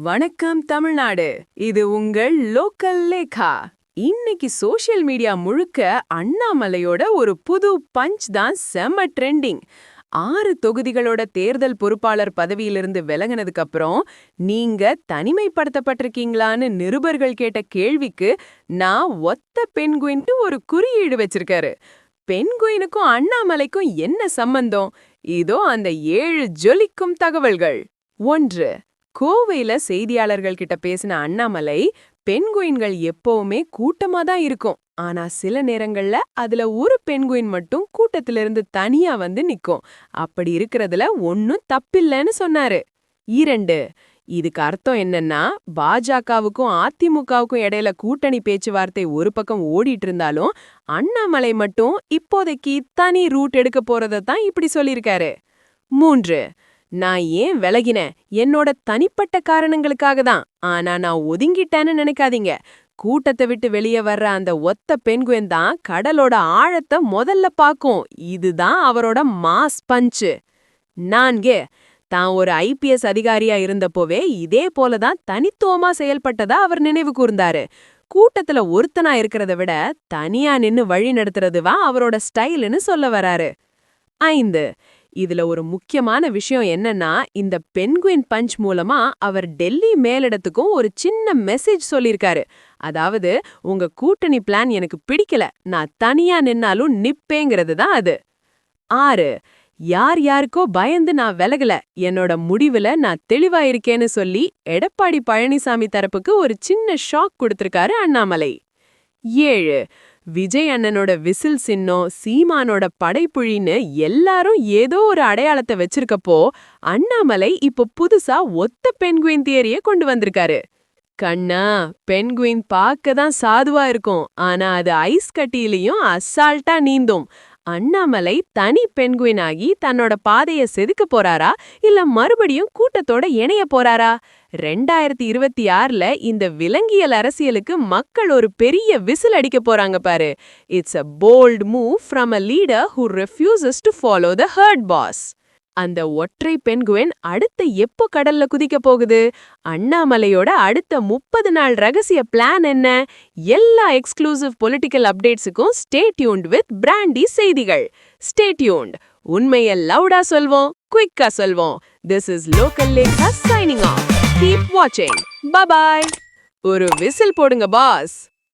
வணக்கம் தமிழ்நாடு. இது உங்கள் லோக்கல் லேகா. இன்னைக்கு சோஷியல் மீடியா முழுக்க அண்ணாமலையோட ஒரு புது பஞ்ச் தான் செம ட்ரெண்டிங். 6 தொகுதிகளோட தேர்தல் பொறுப்பாளர் பதவியிலிருந்து விலகினதுக்கு அப்புறம் நீங்க தனிமைப்படுத்தப்பட்டிருக்கீங்களான்னு நிருபர்கள் கேட்ட கேள்விக்கு நான் ஒத்த பெண்குயின்ட்டு ஒரு குறியீடு வச்சிருக்காரு. பெண்குயினுக்கும் அண்ணாமலைக்கும் என்ன சம்பந்தம்? இதோ அந்த 7 ஜொலிக்கும் தகவல்கள். 1. கோவையில செய்தியாளர்கள் கிட்ட பேசின அண்ணாமலை, பெண்குயின்கள் எப்பவுமே கூட்டமா தான் இருக்கும். ஆனா சில நேரங்கள்ல அதுல ஒரு பெண்குயின் மட்டும் கூட்டத்திலிருந்து தனியா வந்து நிக்கும். அப்படி இருக்கிறதுல ஒன்னும் தப்பில்லைன்னு சொன்னாரு. 2. இதுக்கு அர்த்தம் என்னன்னா, பாஜகவுக்கும் அதிமுகவுக்கும் இடையில கூட்டணி பேச்சுவார்த்தை ஒரு பக்கம் ஓடிட்டு இருந்தாலும், அண்ணாமலை மட்டும் இப்போதைக்கு தனி ரூட் எடுக்க போறத தான் இப்படி சொல்லியிருக்காரு. 3. நான் ஏன் விலகினேன்? என்னோட தனிப்பட்ட காரணங்களுக்காக தான். ஆனா நான் ஒதுங்கிட்டேன்னு நினைக்காதீங்க. கூட்டத்தை விட்டு வெளியே வர்ற அந்த ஒத்த பெண்குயின் தான் கடலோட ஆழத்தை முதல்ல பாக்கும். இதுதான் அவரோட மாஸ் பஞ்சு. 4. தான் ஒரு IPS அதிகாரியா இருந்தப்போவே இதே போலதான் தனித்துவமா செயல்பட்டதா அவர் நினைவு கூர்ந்தாரு. கூட்டத்துல ஒருத்தனா இருக்கிறத விட தனியா நின்னு வழி நடத்துறதுவா அவரோட ஸ்டைல்னு சொல்ல வராரு. 5. இதுல ஒரு முக்கியமான விஷயம் என்னன்னா, இந்த பெண்குயின் பஞ்ச் மூலமா அவர் டெல்லி மேலிடத்துக்கும் ஒரு சின்ன மெசேஜ் சொல்லிருக்காரு. அதாவது, உங்க கூட்டணி பிளான் எனக்கு பிடிக்கல, நான் தனியா நின்னாலும் நிப்பேங்கிறது தான் அது. 6. யார் யாருக்கோ பயந்து நான் விலகல, என்னோட முடிவுல நான் தெளிவா இருக்கேன்னு சொல்லி எடப்பாடி பழனிசாமி தரப்புக்கு ஒரு சின்ன ஷாக் கொடுத்திருக்காரு அண்ணாமலை. 7. விஜய் அண்ணனோட விசில் சின்னம், சீமானோட படைப்புழின்னு எல்லாரும் ஏதோ ஒரு அடையாளத்தை வச்சிருக்கப்போ, அண்ணாமலை இப்போ புதுசா ஒத்த பெண்குயின் தியரிய கொண்டு வந்திருக்காரு. கண்ணா, பெண்குயின் பார்க்க தான் சாதுவா இருக்கும், ஆனா அது ஐஸ் கட்டியிலையும் அசால்ட்டா நீந்தும். அண்ணாமலை தனி பெண்குயின் ஆகி தன்னோட பாதைய செதுக்க போறாரா, இல்ல மறுபடியும் கூட்டத்தோட இணைய போறாரா? 2026ல இந்த விலங்கியல் அரசியலுக்கு மக்கள் ஒரு பெரிய விசில் அடிக்க போறாங்க பாரு. It's a bold move from a leader who refuses to follow the herd boss. அந்த ஒற்றை பெண்குயின் அடுத்த எப்போ கடல்ல குதிக்க போகுது? அண்ணாமலையோட அடுத்த 30 நாள் ரகசிய பிளான் என்ன? எல்லா எக்ஸ்க்ளூசிவ் பொலிட்டிக்கல் அப்டேட்ஸுக்கும் ஸ்டே டியூன்ட் வித் பிராண்டி செய்திகள். Stay tuned. உண்மையை லவுடா சொல்வோம், குயிக்கா சொல்வோம். This is Local Lekha signing off. Keep watching. Bye bye. ஒரு விசில் போடுங்க பாஸ்.